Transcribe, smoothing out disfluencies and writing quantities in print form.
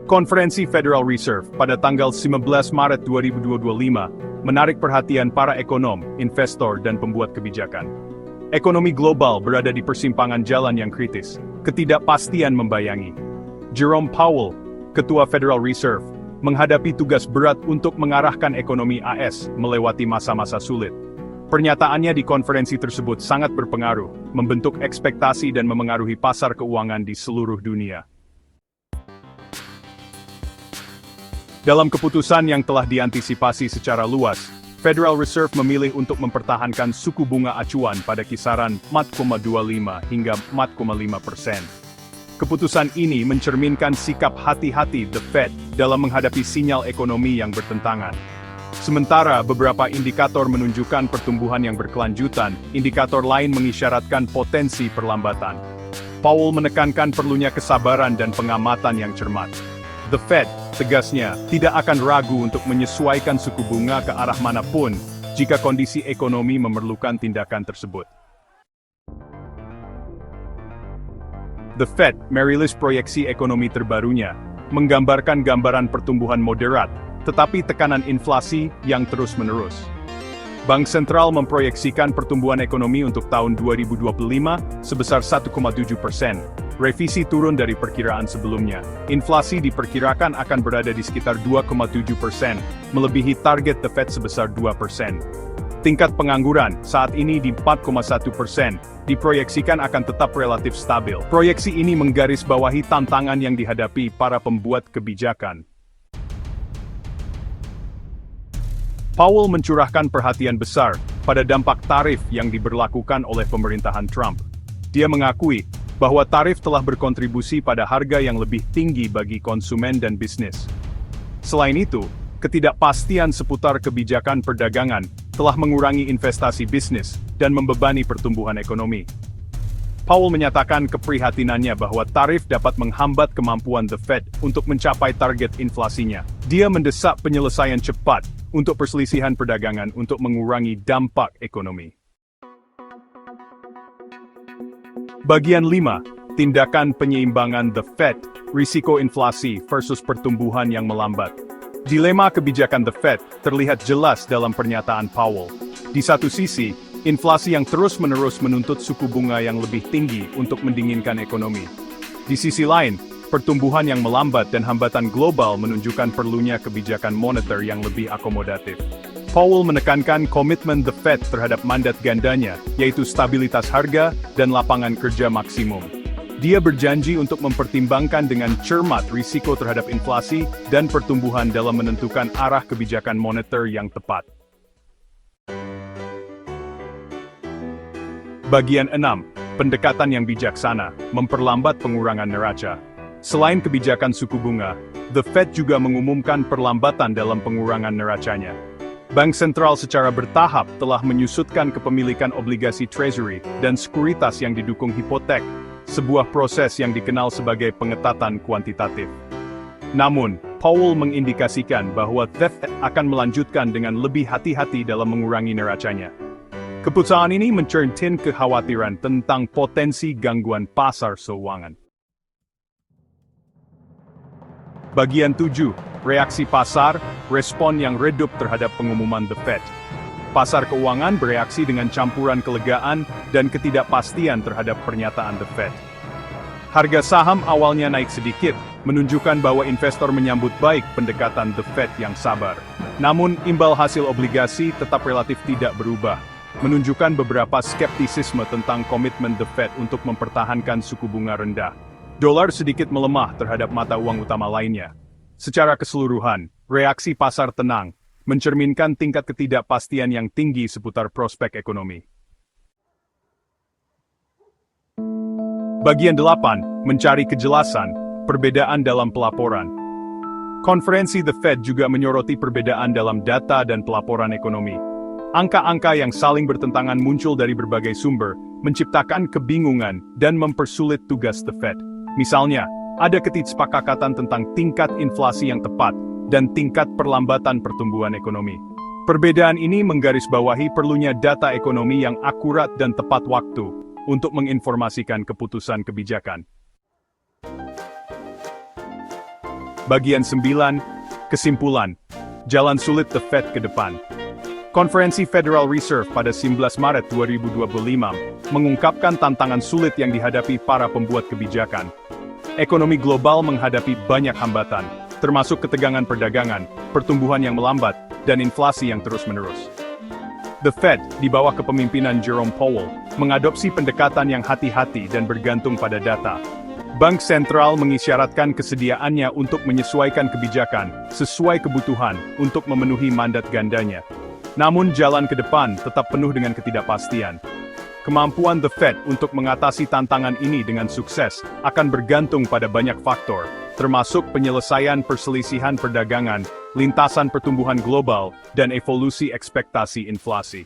Konferensi Federal Reserve pada tanggal 19 Maret 2025 menarik perhatian para ekonom, investor, dan pembuat kebijakan. Ekonomi global berada di persimpangan jalan yang kritis, ketidakpastian membayangi. Jerome Powell, Ketua Federal Reserve, menghadapi tugas berat untuk mengarahkan ekonomi AS melewati masa-masa sulit. Pernyataannya di konferensi tersebut sangat berpengaruh, membentuk ekspektasi dan memengaruhi pasar keuangan di seluruh dunia. Dalam keputusan yang telah diantisipasi secara luas, Federal Reserve memilih untuk mempertahankan suku bunga acuan pada kisaran 4,25 hingga 4,5%. Keputusan ini mencerminkan sikap hati-hati The Fed dalam menghadapi sinyal ekonomi yang bertentangan. Sementara beberapa indikator menunjukkan pertumbuhan yang berkelanjutan, indikator lain mengisyaratkan potensi perlambatan. Powell menekankan perlunya kesabaran dan pengamatan yang cermat. The Fed, tegasnya, tidak akan ragu untuk menyesuaikan suku bunga ke arah manapun jika kondisi ekonomi memerlukan tindakan tersebut. The Fed merilis proyeksi ekonomi terbarunya, menggambarkan gambaran pertumbuhan moderat, tetapi tekanan inflasi yang terus-menerus. Bank Sentral memproyeksikan pertumbuhan ekonomi untuk tahun 2025 sebesar 1,7%. Revisi turun dari perkiraan sebelumnya. Inflasi diperkirakan akan berada di sekitar 2,7%, melebihi target The Fed sebesar 2%. Tingkat pengangguran saat ini di 4,1%, diproyeksikan akan tetap relatif stabil. Proyeksi ini menggarisbawahi tantangan yang dihadapi para pembuat kebijakan. Powell mencurahkan perhatian besar pada dampak tarif yang diberlakukan oleh pemerintahan Trump. Dia mengakui bahwa tarif telah berkontribusi pada harga yang lebih tinggi bagi konsumen dan bisnis. Selain itu, ketidakpastian seputar kebijakan perdagangan telah mengurangi investasi bisnis dan membebani pertumbuhan ekonomi. Powell menyatakan keprihatinannya bahwa tarif dapat menghambat kemampuan The Fed untuk mencapai target inflasinya. Dia mendesak penyelesaian cepat untuk perselisihan perdagangan untuk mengurangi dampak ekonomi. Bagian 5. Tindakan penyeimbangan The Fed, risiko inflasi versus pertumbuhan yang melambat. Dilema kebijakan The Fed terlihat jelas dalam pernyataan Powell. Di satu sisi, inflasi yang terus-menerus menuntut suku bunga yang lebih tinggi untuk mendinginkan ekonomi. Di sisi lain, pertumbuhan yang melambat dan hambatan global menunjukkan perlunya kebijakan moneter yang lebih akomodatif. Powell menekankan komitmen The Fed terhadap mandat gandanya, yaitu stabilitas harga dan lapangan kerja maksimum. Dia berjanji untuk mempertimbangkan dengan cermat risiko terhadap inflasi dan pertumbuhan dalam menentukan arah kebijakan moneter yang tepat. Bagian 6. Pendekatan yang bijaksana, memperlambat pengurangan neraca. Selain kebijakan suku bunga, The Fed juga mengumumkan perlambatan dalam pengurangan neracanya. Bank Sentral secara bertahap telah menyusutkan kepemilikan obligasi Treasury dan sekuritas yang didukung hipotek, sebuah proses yang dikenal sebagai pengetatan kuantitatif. Namun, Powell mengindikasikan bahwa The Fed akan melanjutkan dengan lebih hati-hati dalam mengurangi neracanya. Keputusan ini mencerminkan kekhawatiran tentang potensi gangguan pasar keuangan. Bagian 7. Reaksi pasar, respon yang redup terhadap pengumuman The Fed. Pasar keuangan bereaksi dengan campuran kelegaan dan ketidakpastian terhadap pernyataan The Fed. Harga saham awalnya naik sedikit, menunjukkan bahwa investor menyambut baik pendekatan The Fed yang sabar. Namun, imbal hasil obligasi tetap relatif tidak berubah, menunjukkan beberapa skeptisisme tentang komitmen The Fed untuk mempertahankan suku bunga rendah. Dolar sedikit melemah terhadap mata uang utama lainnya. Secara keseluruhan, reaksi pasar tenang, mencerminkan tingkat ketidakpastian yang tinggi seputar prospek ekonomi. Bagian 8. Mencari kejelasan, perbedaan dalam pelaporan. Konferensi The Fed juga menyoroti perbedaan dalam data dan pelaporan ekonomi. Angka-angka yang saling bertentangan muncul dari berbagai sumber, menciptakan kebingungan dan mempersulit tugas The Fed. Misalnya, ada ketidaksepakatan tentang tingkat inflasi yang tepat dan tingkat perlambatan pertumbuhan ekonomi. Perbedaan ini menggarisbawahi perlunya data ekonomi yang akurat dan tepat waktu untuk menginformasikan keputusan kebijakan. Bagian 9, Kesimpulan. Jalan sulit The Fed ke depan. Konferensi Federal Reserve pada 19 Maret 2025 mengungkapkan tantangan sulit yang dihadapi para pembuat kebijakan. Ekonomi global menghadapi banyak hambatan, termasuk ketegangan perdagangan, pertumbuhan yang melambat, dan inflasi yang terus-menerus. The Fed, di bawah kepemimpinan Jerome Powell, mengadopsi pendekatan yang hati-hati dan bergantung pada data. Bank sentral mengisyaratkan kesediaannya untuk menyesuaikan kebijakan sesuai kebutuhan untuk memenuhi mandat gandanya. Namun jalan ke depan tetap penuh dengan ketidakpastian. Kemampuan The Fed untuk mengatasi tantangan ini dengan sukses akan bergantung pada banyak faktor, termasuk penyelesaian perselisihan perdagangan, lintasan pertumbuhan global, dan evolusi ekspektasi inflasi.